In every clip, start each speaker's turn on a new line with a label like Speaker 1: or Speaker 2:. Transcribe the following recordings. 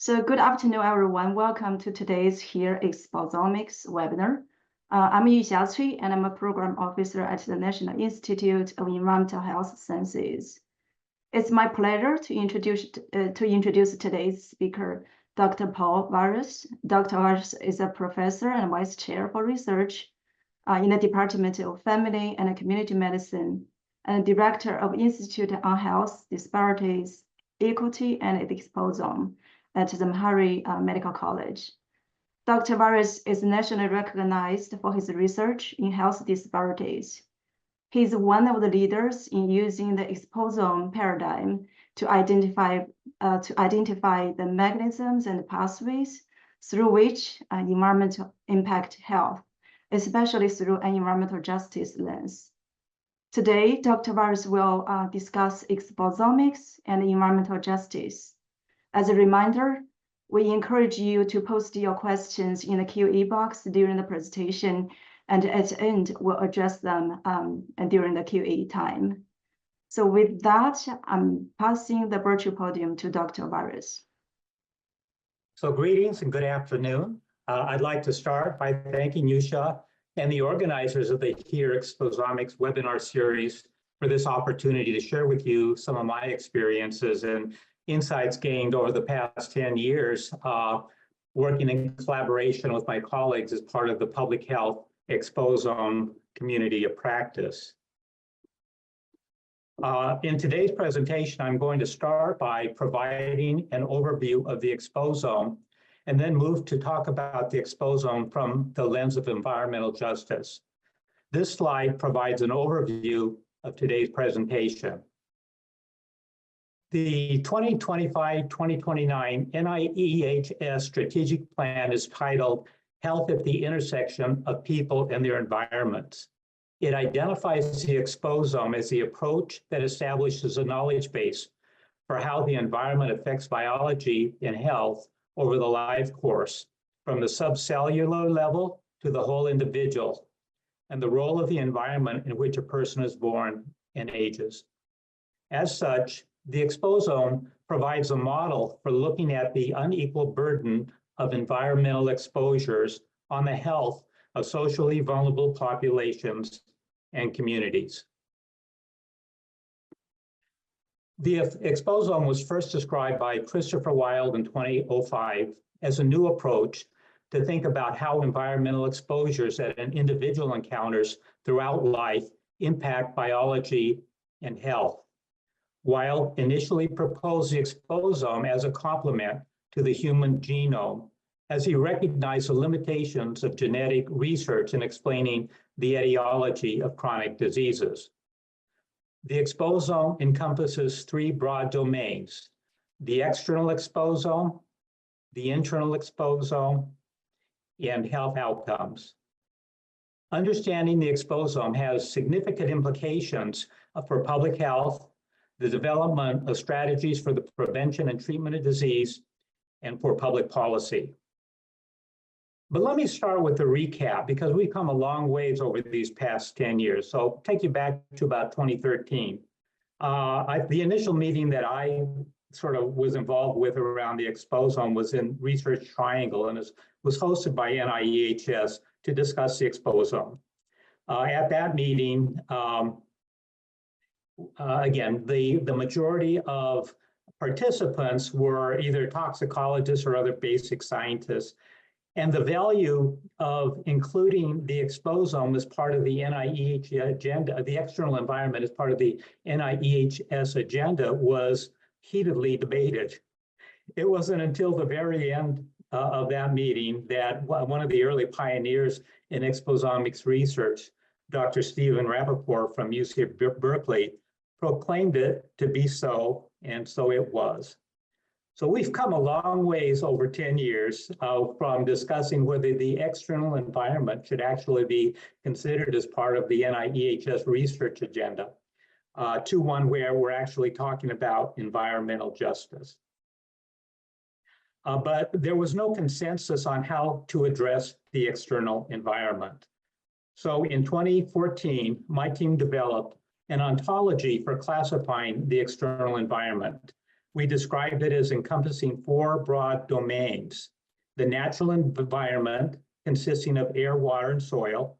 Speaker 1: So good afternoon, everyone. Welcome to today's Here Exposomics webinar. I'm Yuxia Cui, and I'm a program officer at the National Institute of Environmental Health Sciences. It's my pleasure to introduce today's speaker, Dr. Paul Vargas. Dr. Vargas is a professor and vice chair for research in the Department of Family and Community Medicine, and director of Institute on Health Disparities, Equity, and Exposome at the Meharry Medical College. Dr. Vargas is nationally recognized for his research in health disparities. He is one of the leaders in using the exposome paradigm to identify the mechanisms and pathways through which environmental impact health, especially through an environmental justice lens. Today, Dr. Vargas will discuss exposomics and environmental justice. As a reminder, we encourage you to post your questions in the Q&A box during the presentation, and at the end, we'll address them during the Q&A time. So with that, I'm passing the virtual podium to Dr. Vargas.
Speaker 2: So greetings and good afternoon. I'd like to start by thanking Yusha and the organizers of the Here Exposomics webinar series for this opportunity to share with you some of my experiences and insights gained over the past 10 years, working in collaboration with my colleagues as part of the public health exposome community of practice. In today's presentation, I'm going to start by providing an overview of the exposome and then move to talk about the exposome from the lens of environmental justice. This slide provides an overview of today's presentation. The 2025-2029 NIEHS strategic plan is titled Health at the Intersection of People and Their Environments. It identifies the exposome as the approach that establishes a knowledge base for how the environment affects biology and health over the life course, from the subcellular level to the whole individual, and the role of the environment in which a person is born and ages. As such, the exposome provides a model for looking at the unequal burden of environmental exposures on the health of socially vulnerable populations and communities. The exposome was first described by Christopher Wilde in 2005 as a new approach to think about how environmental exposures that an individual encounters throughout life impact biology and health. Wilde initially proposed the exposome as a complement to the human genome, as he recognized the limitations of genetic research in explaining the etiology of chronic diseases. The exposome encompasses three broad domains: the external exposome, the internal exposome, and health outcomes. Understanding the exposome has significant implications for public health, the development of strategies for the prevention and treatment of disease, and for public policy. But let me start with a recap, because we've come a long ways over these past 10 years. So I'll take you back to about 2013. The initial meeting that I sort of was involved with around the exposome was in Research Triangle, and it was hosted by NIEHS to discuss the exposome. At that meeting, again, the majority of participants were either toxicologists or other basic scientists. And the value of including the exposome as part of the NIEHS agenda, the external environment as part of the NIEHS agenda, was heatedly debated. It wasn't until the very end of that meeting that one of the early pioneers in exposomics research, Dr. Stephen Rappaport from UC Berkeley, proclaimed it to be so, and so it was. So we've come a long ways over 10 years from discussing whether the external environment should actually be considered as part of the NIEHS research agenda to one where we're actually talking about environmental justice. But there was no consensus on how to address the external environment. So in 2014, my team developed an ontology for classifying the external environment. We described it as encompassing 4 broad domains: the natural environment, consisting of air, water, and soil;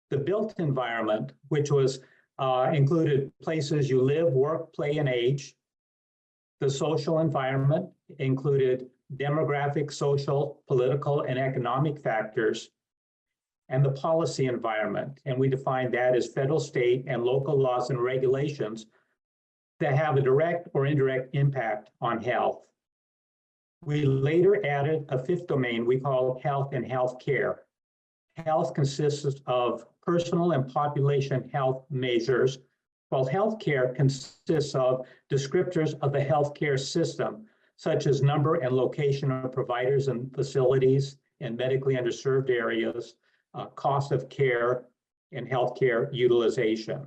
Speaker 2: the built environment, which was included places you live, work, play, and age; the social environment included demographic, social, political, and economic factors; and the policy environment. And we define that as federal, state, and local laws and regulations that have a direct or indirect impact on health. We later added a 5th domain we call health and healthcare. Health consists of personal and population health measures, while healthcare consists of descriptors of the healthcare system, such as number and location of providers and facilities in medically underserved areas, cost of care, and healthcare utilization.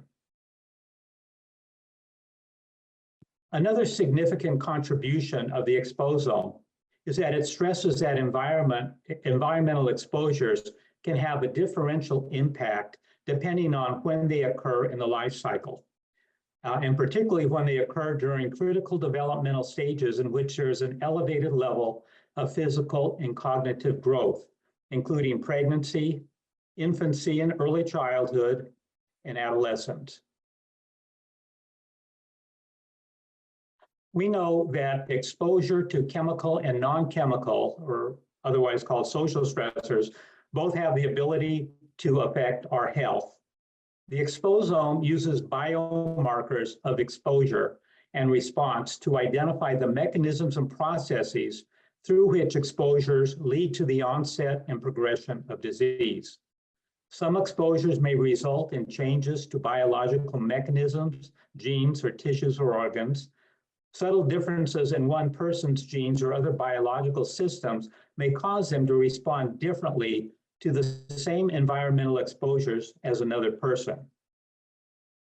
Speaker 2: Another significant contribution of the exposome is that it stresses that environmental exposures can have a differential impact depending on when they occur in the life cycle, and particularly when they occur during critical developmental stages in which there is an elevated level of physical and cognitive growth, including pregnancy, infancy and early childhood, and adolescence. We know that exposure to chemical and non-chemical, or otherwise called social stressors, both have the ability to affect our health. The exposome uses biomarkers of exposure and response to identify the mechanisms and processes through which exposures lead to the onset and progression of disease. Some exposures may result in changes to biological mechanisms, genes, or tissues or organs. Subtle differences in one person's genes or other biological systems may cause them to respond differently to the same environmental exposures as another person.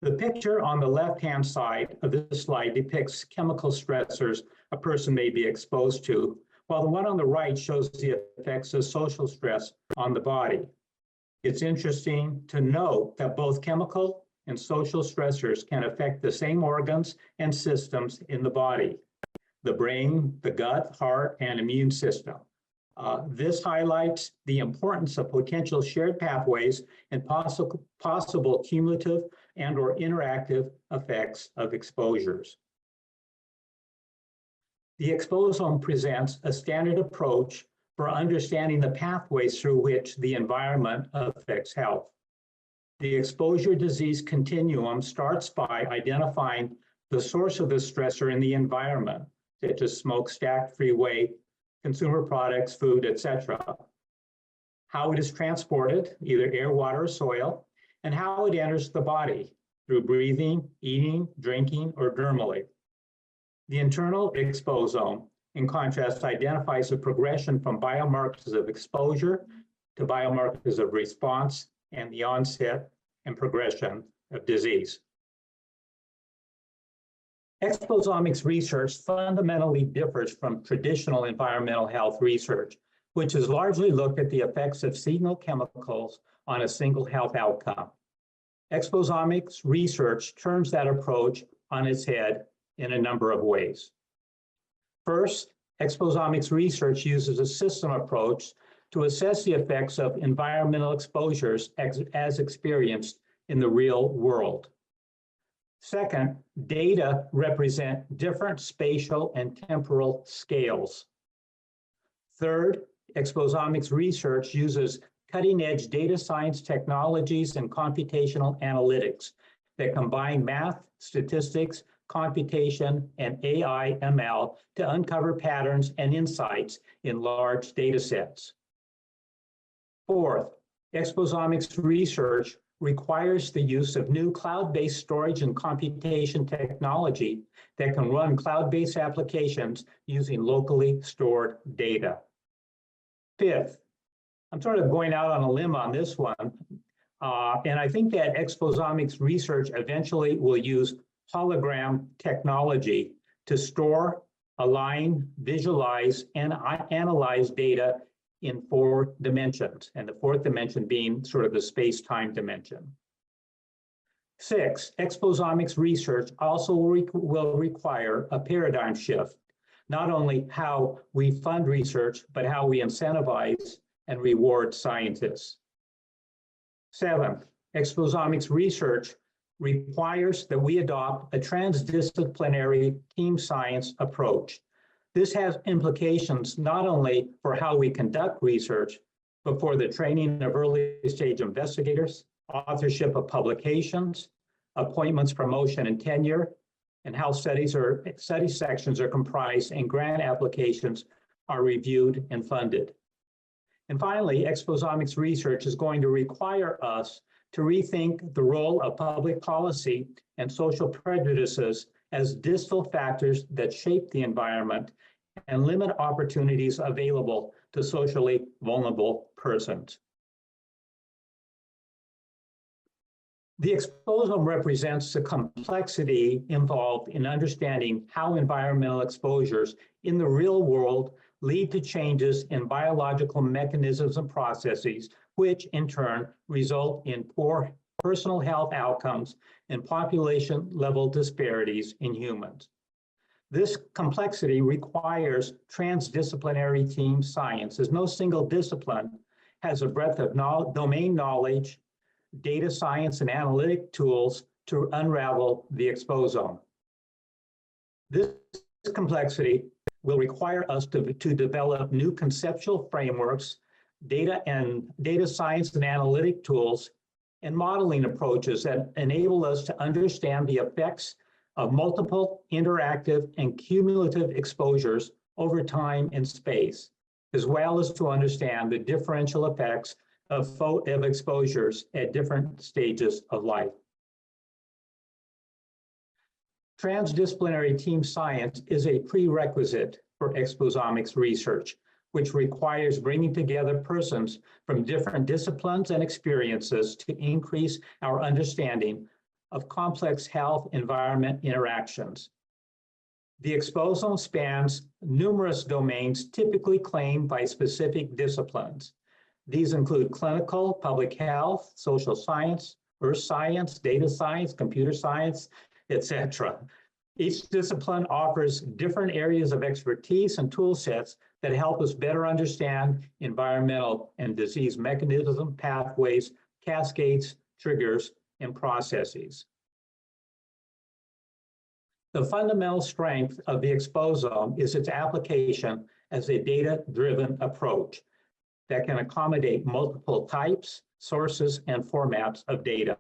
Speaker 2: The picture on the left-hand side of this slide depicts chemical stressors a person may be exposed to, while the one on the right shows the effects of social stress on the body. It's interesting to note that both chemical and social stressors can affect the same organs and systems in the body: the brain, the gut, heart, and immune system. This highlights the importance of potential shared pathways and possible cumulative and/or interactive effects of exposures. The exposome presents a standard approach for understanding the pathways through which the environment affects health. The exposure disease continuum starts by identifying the source of the stressor in the environment, such as smokestack, freeway, consumer products, food, etc., how it is transported, either air, water, or soil, and how it enters the body through breathing, eating, drinking, or dermally. The internal exposome, in contrast, identifies the progression from biomarkers of exposure to biomarkers of response and the onset and progression of disease. Exposomics research fundamentally differs from traditional environmental health research, which has largely looked at the effects of signal chemicals on a single health outcome. Exposomics research turns that approach on its head in a number of ways. First, exposomics research uses a system approach to assess the effects of environmental exposures as experienced in the real world. Second, data represent different spatial and temporal scales. Third, exposomics research uses cutting-edge data science technologies and computational analytics that combine math, statistics, computation, and AI ML to uncover patterns and insights in large data sets. Fourth, exposomics research requires the use of new cloud-based storage and computation technology that can run cloud-based applications using locally stored data. Fifth, I'm sort of going out on a limb on this one, and I think that exposomics research eventually will use hologram technology to store, align, visualize, and analyze data in 4 dimensions, and the 4th dimension being sort of the space-time dimension. 6, exposomics research also will require a paradigm shift, not only how we fund research, but how we incentivize and reward scientists. 7, exposomics research requires that we adopt a transdisciplinary team science approach. This has implications not only for how we conduct research, but for the training of early stage investigators, authorship of publications, appointments, promotion, and tenure, and how study sections are comprised and grant applications are reviewed and funded. And finally, exposomics research is going to require us to rethink the role of public policy and social prejudices as distal factors that shape the environment and limit opportunities available to socially vulnerable persons. The exposome represents the complexity involved in understanding how environmental exposures in the real world lead to changes in biological mechanisms and processes, which in turn result in poor personal health outcomes and population-level disparities in humans. This complexity requires transdisciplinary team science, as no single discipline has a breadth of domain knowledge, data science, and analytic tools to unravel the exposome. This complexity will require us to develop new conceptual frameworks, data science and analytic tools, and modeling approaches that enable us to understand the effects of multiple interactive and cumulative exposures over time and space, as well as to understand the differential effects of exposures at different stages of life. Transdisciplinary team science is a prerequisite for exposomics research, which requires bringing together persons from different disciplines and experiences to increase our understanding of complex health environment interactions. The exposome spans numerous domains typically claimed by specific disciplines. These include clinical, public health, social science, earth science, data science, computer science, etc. Each discipline offers different areas of expertise and tool sets that help us better understand environmental and disease mechanism, pathways, cascades, triggers, and processes. The fundamental strength of the exposome is its application as a data-driven approach that can accommodate multiple types, sources, and formats of data.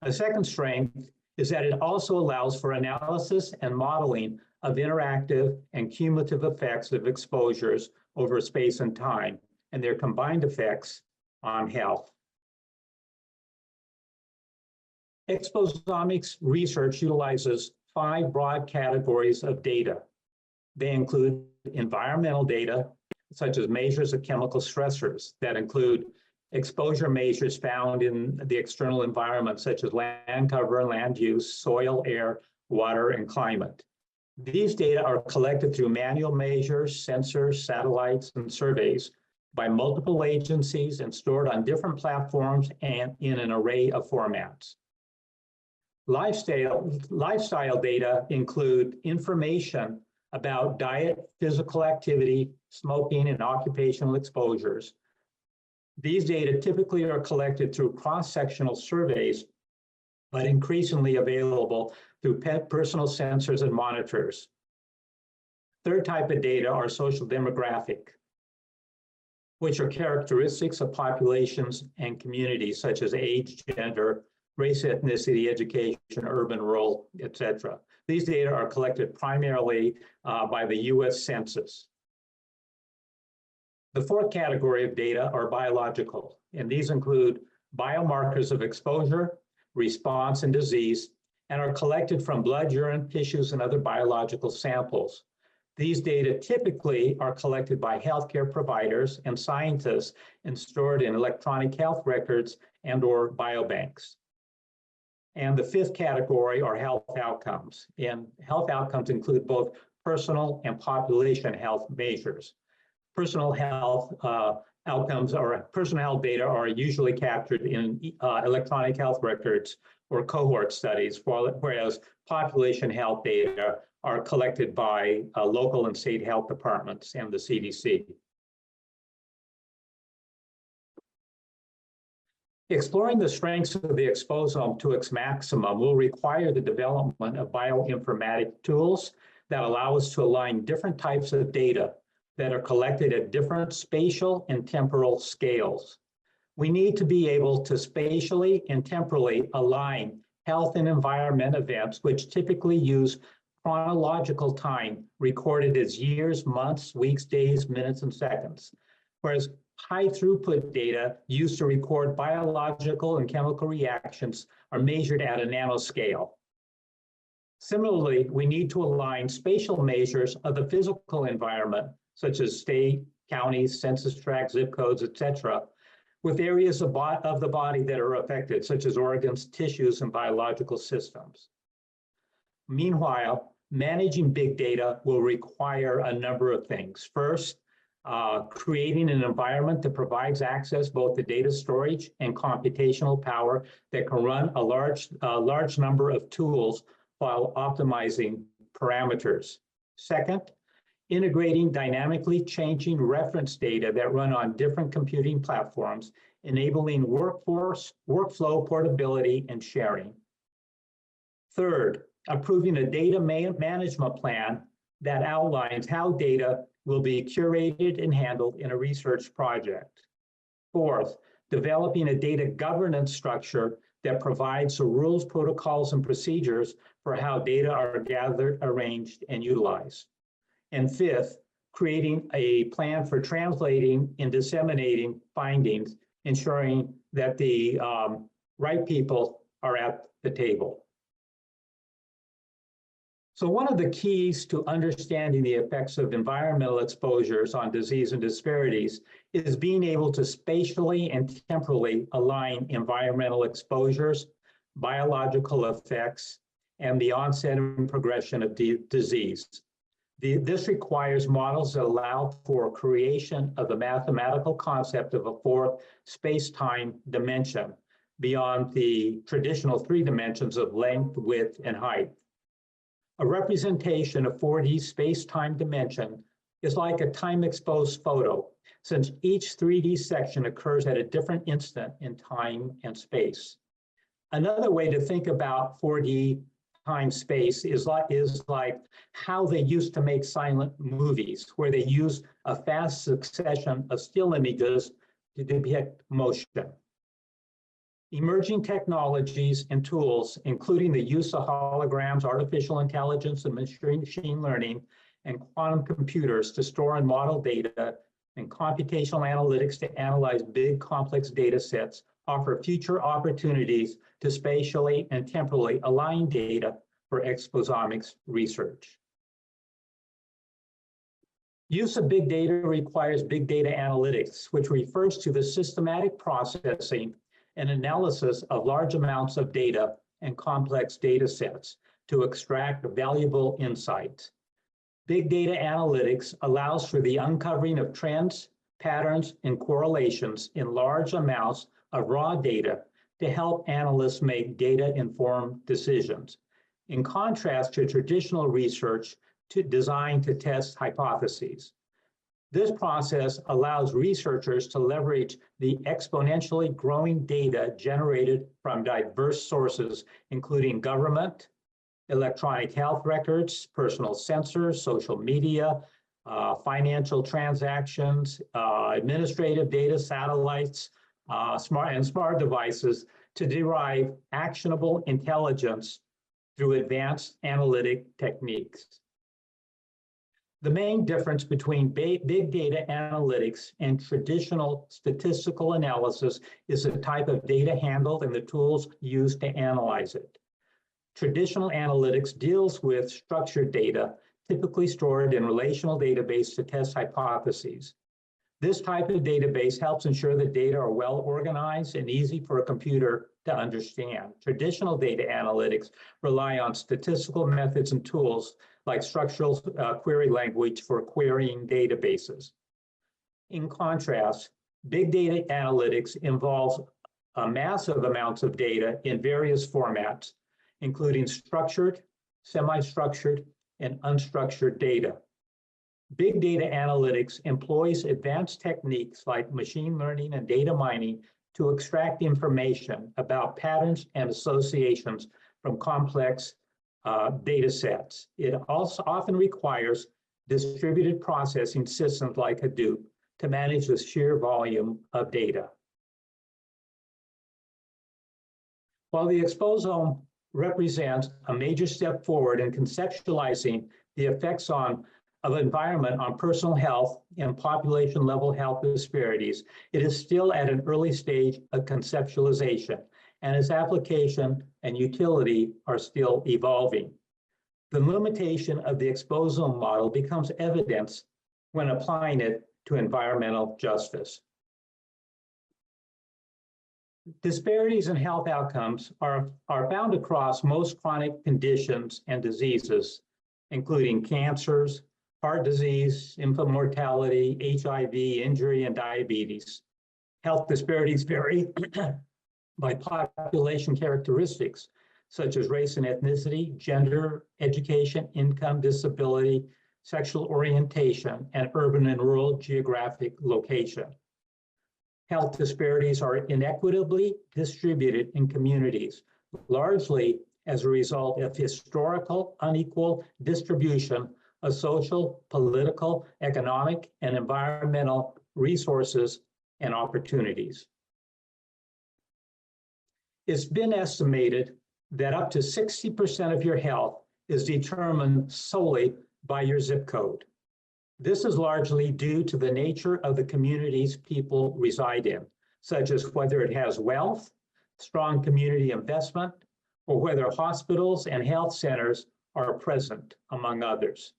Speaker 2: A second strength is that it also allows for analysis and modeling of interactive and cumulative effects of exposures over space and time, and their combined effects on health. Exposomics research utilizes 5 broad categories of data. They include environmental data, such as measures of chemical stressors that include exposure measures found in the external environment, such as land cover and land use, soil, air, water, and climate. These data are collected through manual measures, sensors, satellites, and surveys by multiple agencies and stored on different platforms and in an array of formats. Lifestyle data include information about diet, physical activity, smoking, and occupational exposures. These data typically are collected through cross-sectional surveys, but increasingly available through personal sensors and monitors. Third type of data are social demographic, which are characteristics of populations and communities such as age, gender, race, ethnicity, education, urban, rural, etc. These data are collected primarily by the US Census. The fourth category of data are biological, and these include biomarkers of exposure, response, and disease, and are collected from blood, urine, tissues, and other biological samples. These data typically are collected by healthcare providers and scientists and stored in electronic health records and/or biobanks. And the fifth category are health outcomes, and health outcomes include both personal and population health measures. personal health outcomes or personal health data are usually captured in electronic health records or cohort studies, whereas population health data are collected by local and state health departments and the CDC. Exploring the strengths of the exposome to its maximum will require the development of bioinformatic tools that allow us to align different types of data that are collected at different spatial and temporal scales. We need to be able to spatially and temporally align health and environment events, which typically use chronological time recorded as years, months, weeks, days, minutes, and seconds, whereas high throughput data used to record biological and chemical reactions are measured at a nanoscale. Similarly, we need to align spatial measures of the physical environment, such as state, counties, census tracts, zip codes, etc., with areas of the body that are affected, such as organs, tissues, and biological systems. Meanwhile, managing big data will require a number of things. First, creating an environment that provides access both to data storage and computational power that can run a large number of tools while optimizing parameters. Second, integrating dynamically changing reference data that run on different computing platforms, enabling workflow portability and sharing. Third, approving a data management plan that outlines how data will be curated and handled in a research project. Fourth, developing a data governance structure that provides the rules, protocols, and procedures for how data are gathered, arranged, and utilized. And fifth, creating a plan for translating and disseminating findings, ensuring that the right people are at the table. So one of the keys to understanding the effects of environmental exposures on disease and disparities is being able to spatially and temporally align environmental exposures, biological effects, and the onset and progression of disease. This requires models that allow for creation of the mathematical concept of a fourth space-time dimension beyond the traditional three dimensions of length, width, and height. A representation of 4D space-time dimension is like a time-exposed photo, since each 3D section occurs at a different instant in time and space. Another way to think about 4D time-space is like how they used to make silent movies, where they use a fast succession of still images to depict motion. Emerging technologies and tools, including the use of holograms, artificial intelligence, and machine learning, and quantum computers to store and model data, and computational analytics to analyze big, complex data sets, offer future opportunities to spatially and temporally align data for exposomics research. Use of big data requires big data analytics, which refers to the systematic processing and analysis of large amounts of data and complex data sets to extract valuable insights. Big data analytics allows for the uncovering of trends, patterns, and correlations in large amounts of raw data to help analysts make data-informed decisions, in contrast to traditional research designed to test hypotheses. This process allows researchers to leverage the exponentially growing data generated from diverse sources, including government, electronic health records, personal sensors, social media, financial transactions, administrative data, satellites, smart devices, to derive actionable intelligence through advanced analytic techniques. The main difference between big data analytics and traditional statistical analysis is the type of data handled and the tools used to analyze it. Traditional analytics deals with structured data, typically stored in relational database to test hypotheses. This type of database helps ensure that data are well organized and easy for a computer to understand. Traditional data analytics rely on statistical methods and tools like structural query language for querying databases. In contrast, big data analytics involves massive amounts of data in various formats, including structured, semi-structured, and unstructured data. Big data analytics employs advanced techniques like machine learning and data mining to extract information about patterns and associations from complex data sets. It also often requires distributed processing systems like Hadoop to manage the sheer volume of data. While the exposome represents a major step forward in conceptualizing the effects of environment on personal health and population-level health disparities, it is still at an early stage of conceptualization, and its application and utility are still evolving. The limitation of the exposome model becomes evident when applying it to environmental justice. Disparities in health outcomes are found across most chronic conditions and diseases, including cancers, heart disease, infant mortality, HIV, injury, and diabetes. Health disparities vary by population characteristics, such as race and ethnicity, gender, education, income, disability, sexual orientation, and urban and rural geographic location. Health disparities are inequitably distributed in communities, largely as a result of historical unequal distribution of social, political, economic, and environmental resources and opportunities. It's been estimated that up to 60% of your health is determined solely by your zip code. This is largely due to the nature of the communities people reside in, such as whether it has wealth, strong community investment, or whether hospitals and health centers are present, among others.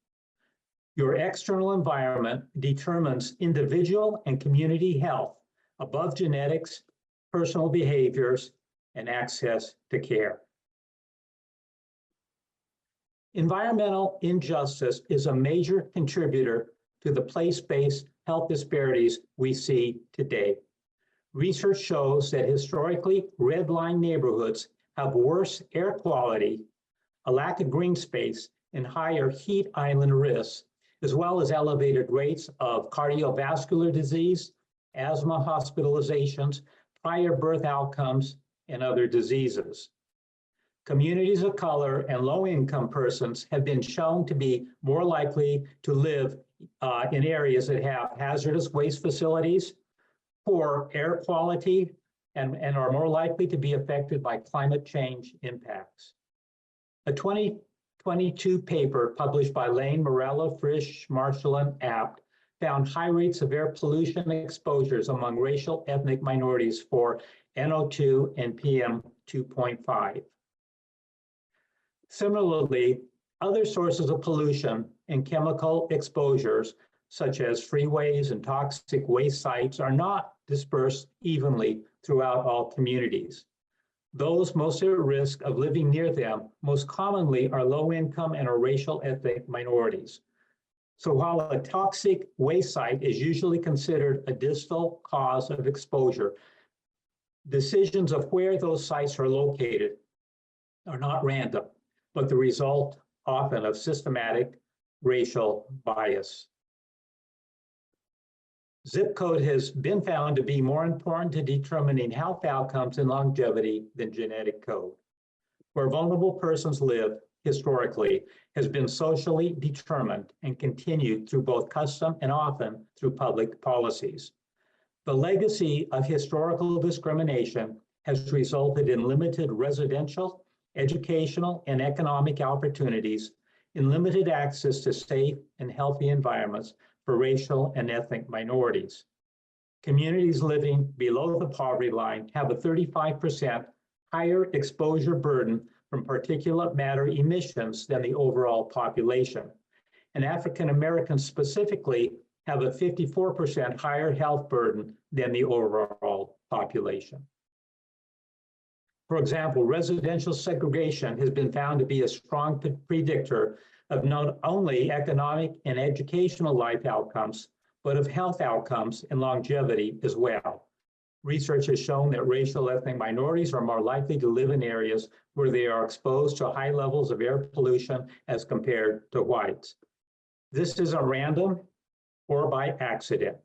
Speaker 2: Your external environment determines individual and community health above genetics, personal behaviors, and access to care. Environmental injustice is a major contributor to the place-based health disparities we see today. Research shows that historically red-line neighborhoods have worse air quality, a lack of green space, and higher heat island risks, as well as elevated rates of cardiovascular disease, asthma hospitalizations, prior birth outcomes, and other diseases. Communities of color and low-income persons have been shown to be more likely to live in areas that have hazardous waste facilities, poor air quality, and are more likely to be affected by climate change impacts. A 2022 paper published by Lane, Morello, Frisch, Marshall, and Abt found high rates of air pollution exposures among racial ethnic minorities for NO2 and PM 2.5. Similarly, other sources of pollution and chemical exposures, such as freeways and toxic waste sites, are not dispersed evenly throughout all communities. Those most at risk of living near them most commonly are low-income and or racial ethnic minorities. So while a toxic waste site is usually considered a distal cause of exposure, decisions of where those sites are located are not random, but the result often of systematic racial bias. Zip code has been found to be more important to determining health outcomes and longevity than genetic code. Where vulnerable persons live historically has been socially determined and continued through both custom and often through public policies. The legacy of historical discrimination has resulted in limited residential, educational, and economic opportunities, in limited access to safe and healthy environments for racial and ethnic minorities. Communities living below the poverty line have a 35% higher exposure burden from particulate matter emissions than the overall population. And African Americans specifically have a 54% higher health burden than the overall population. For example, residential segregation has been found to be a strong predictor of not only economic and educational life outcomes, but of health outcomes and longevity as well. Research has shown that racial ethnic minorities are more likely to live in areas where they are exposed to high levels of air pollution as compared to whites. This isn't random or by accident.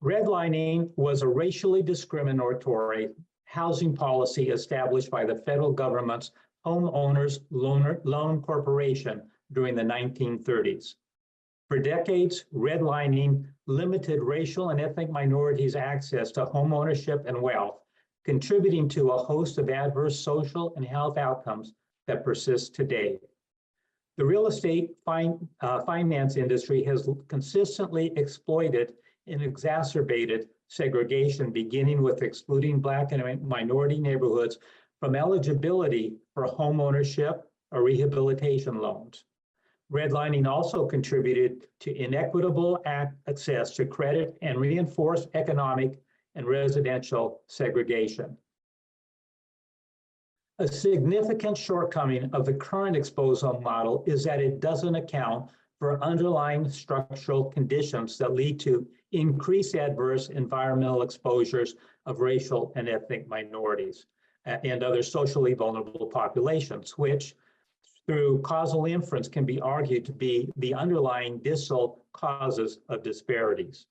Speaker 2: Redlining was a racially discriminatory housing policy established by the federal government's Homeowners Loan Corporation during the 1930s. For decades, redlining limited racial and ethnic minorities' access to home ownership and wealth, contributing to a host of adverse social and health outcomes that persist today. The real estate finance industry has consistently exploited and exacerbated segregation, beginning with excluding Black and minority neighborhoods from eligibility for home ownership or rehabilitation loans. Redlining also contributed to inequitable access to credit and reinforced economic and residential segregation. A significant shortcoming of the current Exposome model is that it doesn't account for underlying structural conditions that lead to increased adverse environmental exposures of racial and ethnic minorities and other socially vulnerable populations, which through causal inference can be argued to be the underlying distal causes of disparities.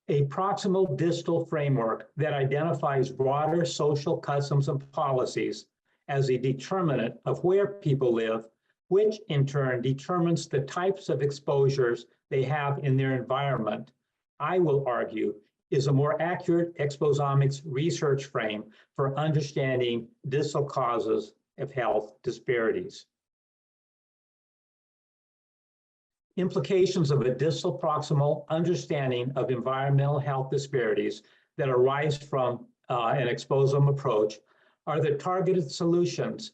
Speaker 2: A proximal distal framework that identifies broader social customs and policies as a determinant of where people live, which in turn determines the types of exposures they have in their environment, I will argue, is a more accurate exposomics research frame for understanding distal causes of health disparities. Implications of a distal proximal understanding of environmental health disparities that arise from an exposome approach are that targeted solutions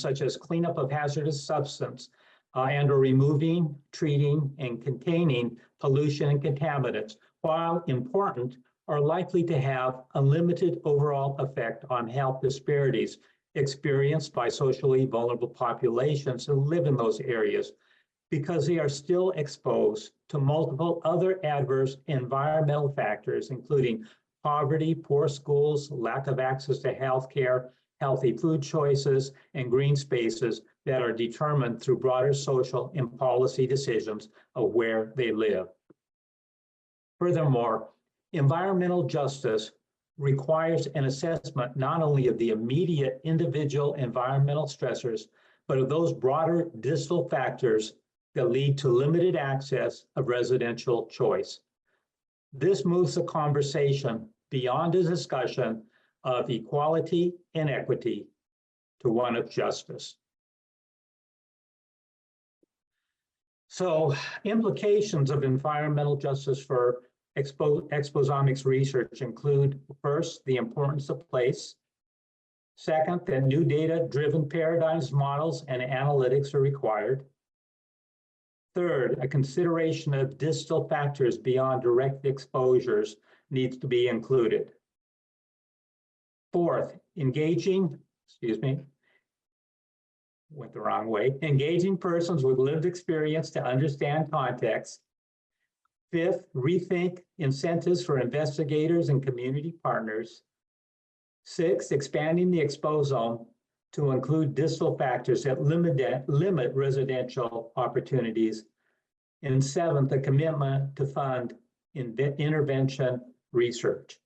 Speaker 2: such as cleanup of hazardous substance and or removing, treating, and containing pollution and contaminants, while important, are likely to have a limited overall effect on health disparities experienced by socially vulnerable populations who live in those areas, because they are still exposed to multiple other adverse environmental factors, including poverty, poor schools, lack of access to health care, healthy food choices, and green spaces that are determined through broader social and policy decisions of where they live. Furthermore, environmental justice requires an assessment not only of the immediate individual environmental stressors, but of those broader distal factors that lead to limited access of residential choice. This moves the conversation beyond a discussion of equality and equity to one of justice. So, implications of environmental justice for exposomics research include, first, the importance of place. Second, that new data-driven paradigms, models, and analytics are required. Third, a consideration of distal factors beyond direct exposures needs to be included. Fourth, engaging persons with lived experience to understand context. Fifth, rethink incentives for investigators and community partners. Sixth, expanding the exposome to include distal factors that limit residential opportunities. And seventh, a commitment to fund intervention research.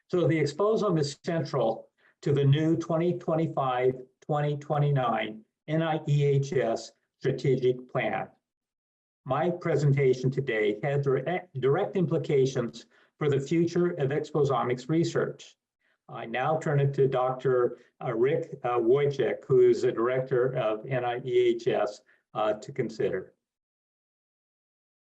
Speaker 2: So the exposome is central to the new 2025-2029 NIEHS strategic plan. My presentation today has direct implications for the future of exposomics research. I now turn it to Dr. Rick Wojcik, who is the director of NIEHS, to consider.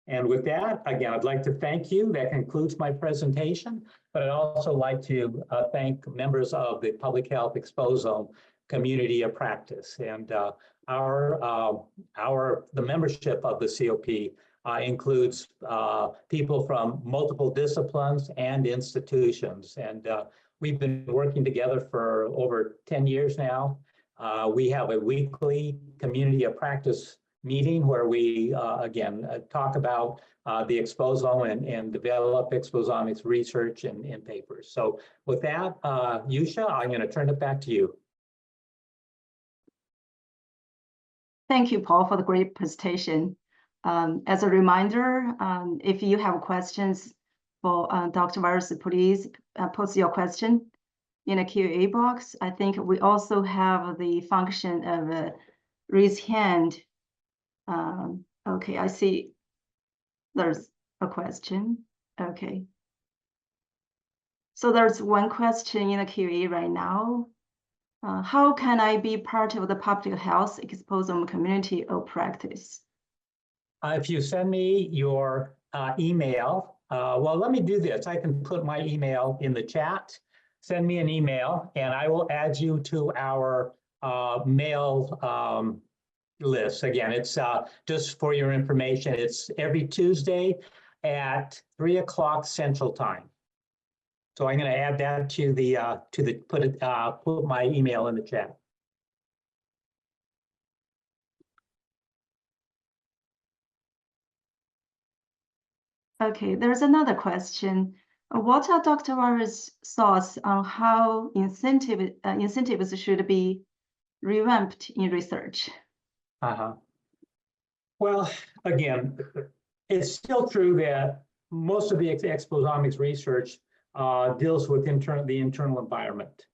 Speaker 2: And with that, again, I'd like to thank you. That concludes my presentation, but I'd also like to thank members of the Public Health Exposome community of practice. And the membership of the COP includes people from multiple disciplines and institutions. And We've been working together for over 10 years now. We have a weekly community of practice meeting where we, again, talk about the exposome and develop exposomics research and papers. So with that, Yusha, I'm going to turn it back to you.
Speaker 1: Thank you, Paul, for the great presentation. As a reminder, if you have questions for Dr. Virus, please post your question in a Q&A box. I think we also have the function of raise hand. Okay, I see there's a question. Okay. So there's one question in the Q&A right now. How can I be part of the public health exposome community or practice?
Speaker 2: If you send me your email, well, let me do this. I can put my email in the chat. Send me an email, and I will add you to our mail list. Again, it's just for your information. It's every Tuesday at 3 o'clock Central Time. So I'm going to add that to put my email in the chat.
Speaker 1: Okay, there's another question. What are Dr. Vara's thoughts on how incentives should be revamped in research?
Speaker 2: Well, again, it's still true that most of the exposomics research deals with the internal environment.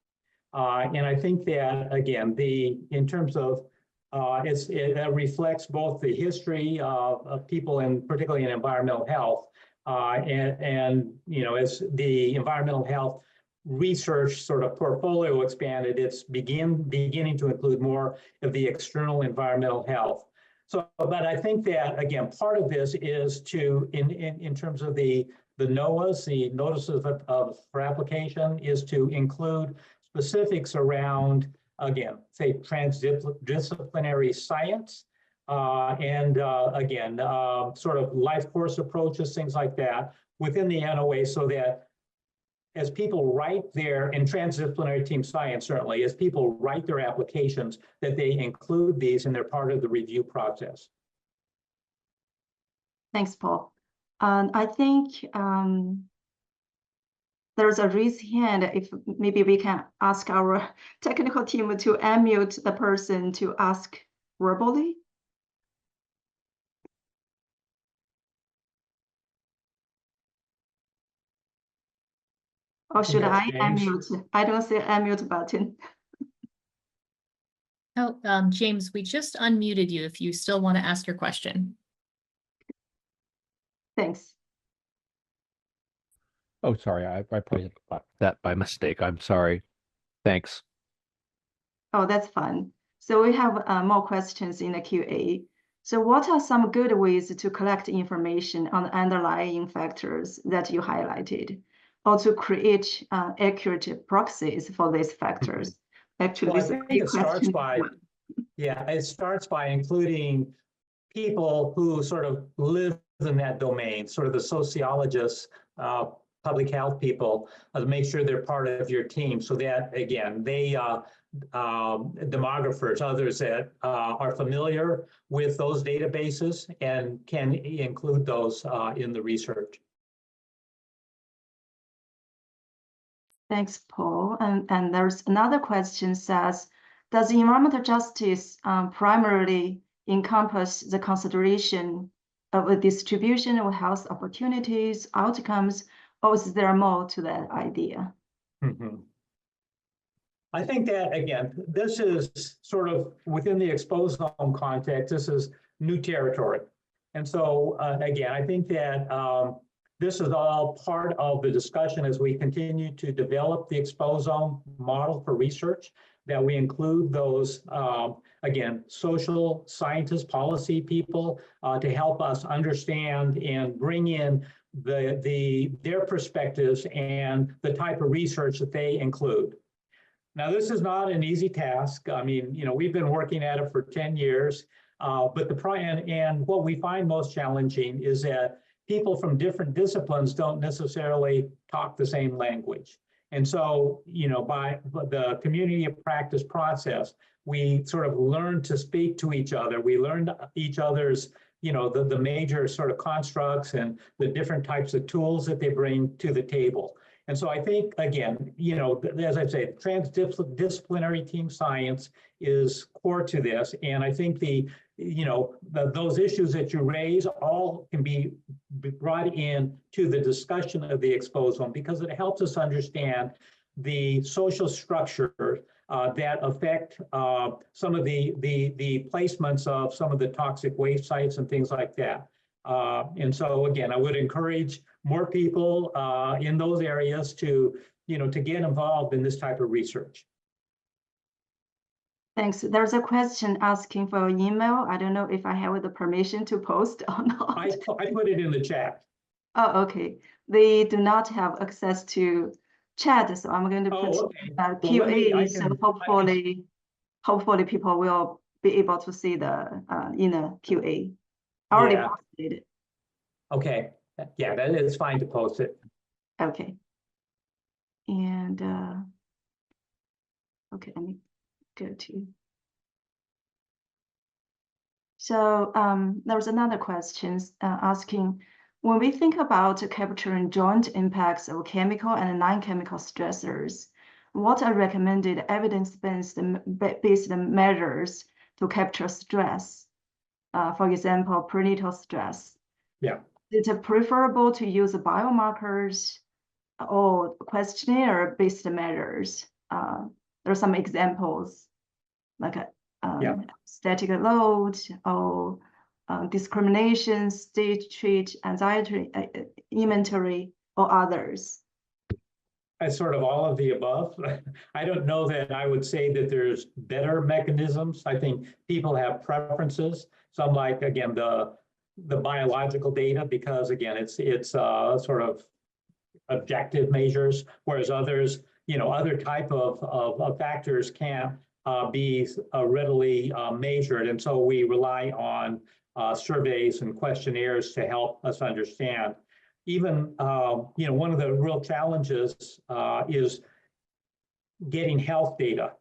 Speaker 2: And I think that, again, in terms of it reflects both the history of people, and particularly in environmental health, and you know, as the environmental health research sort of portfolio expanded, it's beginning to include more of the external environmental health. So, but I think that, again, part of this is to, in terms of the NOAAs, the notices for application, is to include specifics around, again, say transdisciplinary science, and again, sort of life course approaches, things like that within the NOA, so that as people write in transdisciplinary team science, certainly, as people write their applications, that they include these and they're part of the review process.
Speaker 1: Thanks, Paul. I think there's a raised hand. If maybe we can ask our technical team to unmute the person to ask verbally. Or should I unmute? I don't see unmute button.
Speaker 3: Oh, James, we just unmuted you if you still want to ask your question.
Speaker 1: Thanks.
Speaker 4: Oh, sorry, I probably hit that by mistake. I'm sorry. Thanks.
Speaker 1: Oh, that's fun. So we have more questions in the QA. So what are some good ways to collect information on the underlying factors that you highlighted, or to create accurate proxies for these factors? Actually,
Speaker 2: well, I think it starts by including people who sort of live in that domain, sort of the sociologists, public health people, to make sure they're part of your team, so that, again, they demographers, others that are familiar with those databases and can include those in the research.
Speaker 1: Thanks, Paul. And there's another question says, does environmental justice primarily encompass the consideration of a distribution of health opportunities, outcomes, or is there more to that idea?
Speaker 2: Mm-hmm. I think that, again, this is sort of within the exposome context, this is new territory. And so, again, I think that this is all part of the discussion as we continue to develop the exposome model for research, that we include those, again, social scientists, policy people, to help us understand and bring in their perspectives and the type of research that they include. Now, this is not an easy task. I mean, you know, we've been working at it for 10 years, but and what we find most challenging is that people from different disciplines don't necessarily talk the same language. And so, by the community of practice process, we sort of learn to speak to each other. We learned each other's, the major sort of constructs and the different types of tools that they bring to the table. And so I think, again, as I say, transdisciplinary team science is core to this. And I think those issues that you raise all can be brought in to the discussion of the exposome, because it helps us understand the social structure that affect some of the placements of some of the toxic waste sites and things like that. And so again, I would encourage more people in those areas to get involved in this type of research.
Speaker 1: Thanks. There's a question asking for an email. I don't know if I have the permission to post or not.
Speaker 2: I put it in the chat.
Speaker 1: Oh, okay. They do not have access to chat, so I'm going to put QA. So hopefully people will be able to see the in QA. I already posted it.
Speaker 2: Okay. Yeah, that is fine to post it.
Speaker 1: Okay. And okay, let me go to. So there was another question asking, when we think about capturing joint impacts of chemical and non-chemical stressors, what are recommended evidence-based measures to capture stress? For example, prenatal stress.
Speaker 2: Yeah.
Speaker 1: Is it preferable to use biomarkers or questionnaire-based measures? There are some examples like static load or discrimination, stage treat, anxiety inventory, or others.
Speaker 2: It's sort of all of the above. I don't know that I would say that there's better mechanisms. I think people have preferences. Some like, again, the biological data, because again, it's sort of objective measures, whereas others, other type of factors can't be readily measured. And so we rely on surveys and questionnaires to help us understand. Even, one of the real challenges is getting health data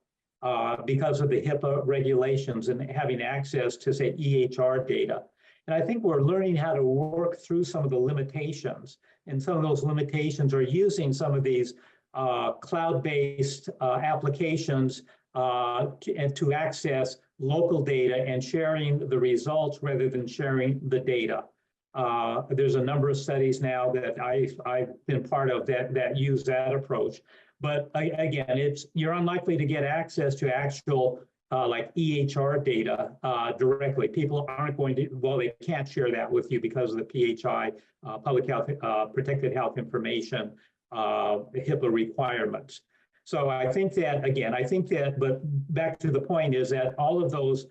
Speaker 2: because of the HIPAA regulations and having access to, say, EHR data. And I think we're learning how to work through some of the limitations. And some of those limitations are using some of these cloud-based applications to access local data and sharing the results rather than sharing the data. There's a number of studies now that I've been part of that use that approach. But again, you're unlikely to get access to actual like EHR data directly. People aren't going to, well, they can't share that with you because of the PHI, Public Health Protected Health Information, HIPAA requirements. So I think that, again, but back to the point is that all of those,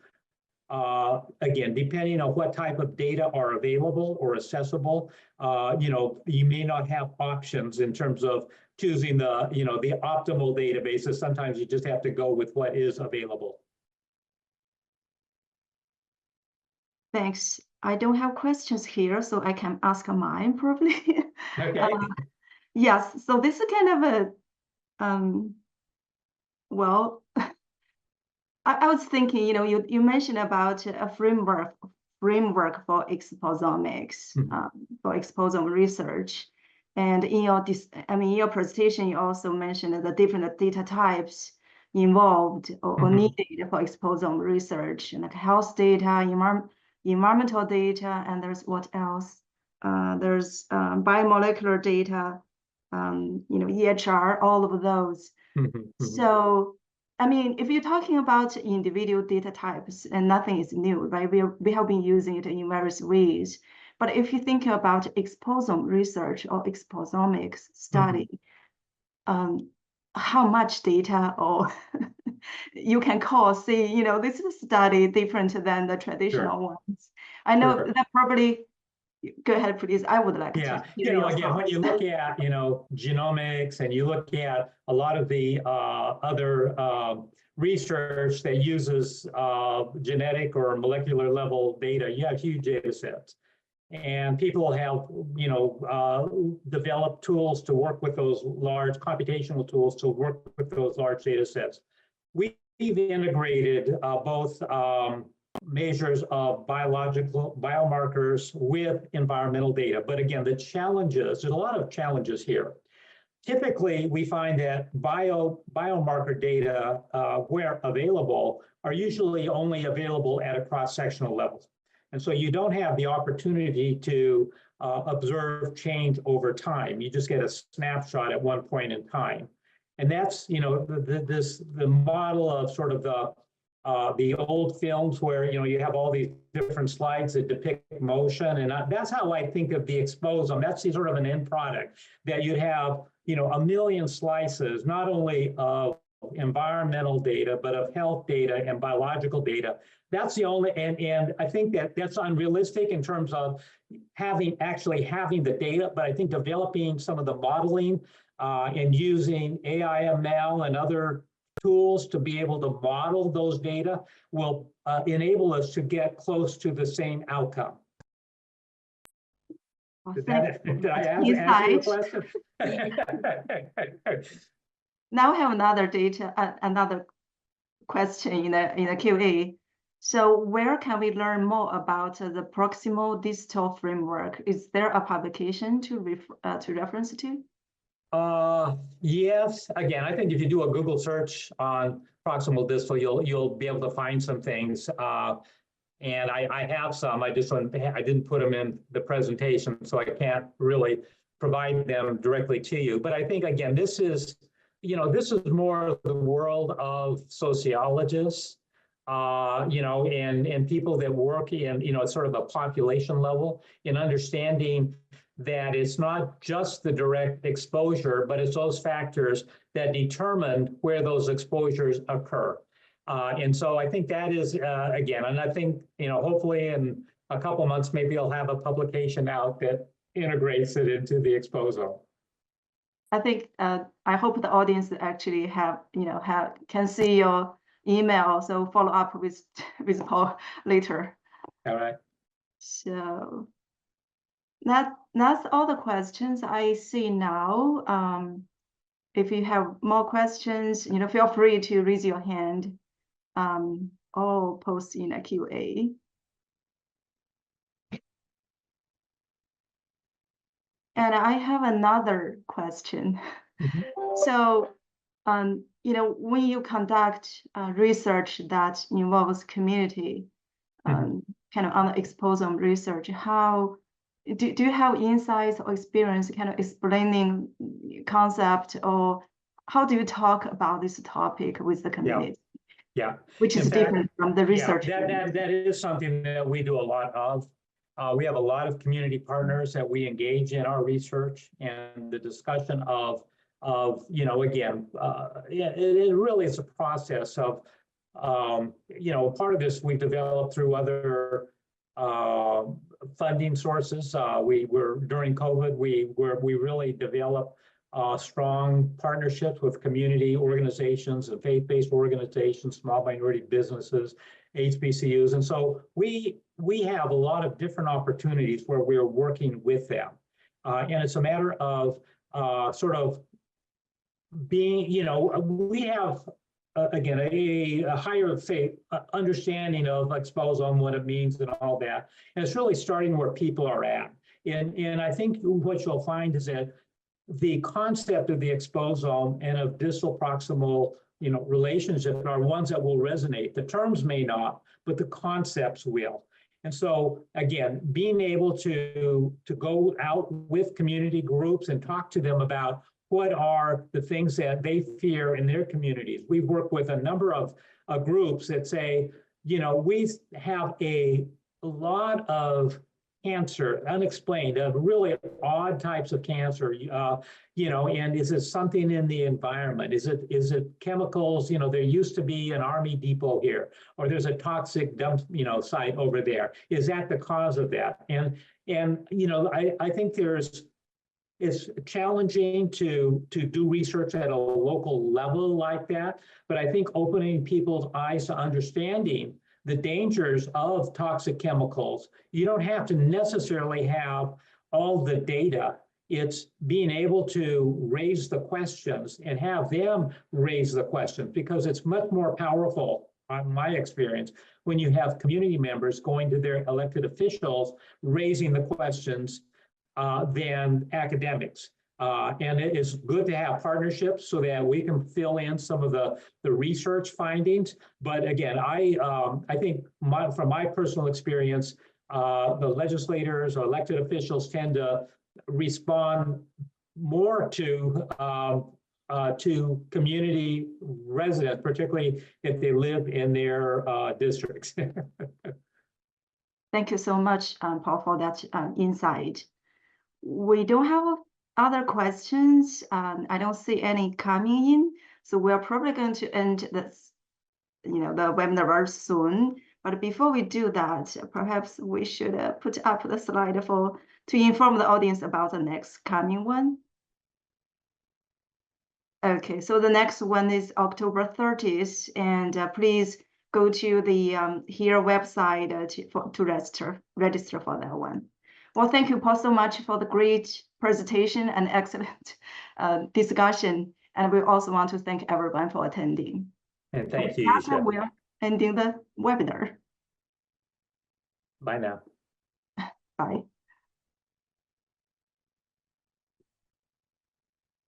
Speaker 2: again, depending on what type of data are available or accessible, you may not have options in terms of choosing the optimal databases. Sometimes you just have to go with what is available.
Speaker 1: Thanks. I don't have questions here, so I can ask mine probably.
Speaker 2: Okay.
Speaker 1: Yes, so this is kind of a, well, I was thinking, you mentioned about a framework for exposomics, for exposome research. And in your presentation, you also mentioned the different data types involved or needed for exposome research, like health data, environmental data, and there's what else? There's biomolecular data, EHR, all of those. So, if you're talking about individual data types, and nothing is new, right? We have been using it in various ways. But if you think about exposome research or exposomics study, how much data or you can say, this is a study different than the traditional ones. I know that probably, go ahead, please. I would like to hear your
Speaker 2: again,
Speaker 1: thoughts.
Speaker 2: when you look at, genomics, and you look at a lot of the other research that uses genetic or molecular level data, you have huge data sets. And people have, developed tools to work with those large computational tools to work with those large data sets. We've integrated both measures of biological biomarkers with environmental data. But again, there's a lot of challenges here. Typically, we find that biomarker data, where available, are usually only available at a cross-sectional level. And so you don't have the opportunity to observe change over time. You just get a snapshot at one point in time. And that's, the model of sort of the old films where, you have all these different slides that depict motion. And that's how I think of the exposome. That's sort of an end product, that you'd have, a million slices, not only of environmental data, but of health data and biological data. That's the only, and I think that's unrealistic in terms of actually having the data, but I think developing some of the modeling and using AI/ML and other tools to be able to model those data will enable us to get close to the same outcome. Did I answer your question?
Speaker 1: Now I have another question in the QA. So where can we learn more about the proximal distal framework? Is there a publication to reference to?
Speaker 2: Yes. Again, I think if you do a Google search on proximal distal, you'll be able to find some things. And I have some. I didn't put them in the presentation, so I can't really provide them directly to you. But I think, again, this is more the world of sociologists, and people that work in, sort of a population level, in understanding that it's not just the direct exposure, but it's those factors that determine where those exposures occur. And so I think that is, again, and I think, hopefully in a couple of months, maybe I'll have a publication out that integrates it into the exposome.
Speaker 1: I think, I hope the audience actually can see your email, so follow up with Paul later.
Speaker 2: All right.
Speaker 1: So that's all the questions I see now. If you have more questions, feel free to raise your hand or post in a QA. And I have another question.
Speaker 2: Mm-hmm.
Speaker 1: So, when you conduct research that involves community, kind of on the exposome research, how do you have insights or experience kind of explaining concept, or how do you talk about this topic with the community?
Speaker 2: Yeah.
Speaker 1: Which is different from the research.
Speaker 2: Yeah, that is something that we do a lot of. We have a lot of community partners that we engage in our research and the discussion of again, it really is a process of, part of this we developed through other funding sources. During COVID, we really developed strong partnerships with community organizations and faith-based organizations, small minority businesses, HBCUs. And so we have a lot of different opportunities where we're working with them. And it's a matter of sort of being, we have, again, a higher faith understanding of exposome, what it means and all that. And it's really starting where people are at. And I think what you'll find is that the concept of the exposome and of distal proximal relationship are ones that will resonate. The terms may not, but the concepts will. And so, again, being able to go out with community groups and talk to them about what are the things that they fear in their communities. We've worked with a number of groups that say, we have a lot of cancer, unexplained, really odd types of cancer, and is it something in the environment? Is it chemicals? There used to be an army depot here, or there's a toxic dump, site over there. Is that the cause of that? And I think it's challenging to do research at a local level like that, but I think opening people's eyes to understanding the dangers of toxic chemicals, you don't have to necessarily have all the data. It's being able to raise the questions and have them raise the questions, because it's much more powerful, on my experience, when you have community members going to their elected officials, raising the questions than academics. And it is good to have partnerships so that we can fill in some of the research findings. But again, I think from my personal experience, the legislators or elected officials tend to respond more to community residents, particularly if they live in their districts.
Speaker 1: Thank you so much, Paul, for that insight. We don't have other questions. I don't see any coming in, so we're probably going to end this, the webinar very soon. But before we do that, perhaps we should put up the slide to inform the audience about the next coming one. Okay, so the next one is October 30th, and please go to the HERE website to register for that one. Well, thank you, Paul, so much for the great presentation and excellent discussion. And we also want to thank everyone for attending.
Speaker 2: And thank you, Yusha.
Speaker 1: We're ending the webinar.
Speaker 2: Bye now.
Speaker 1: Bye.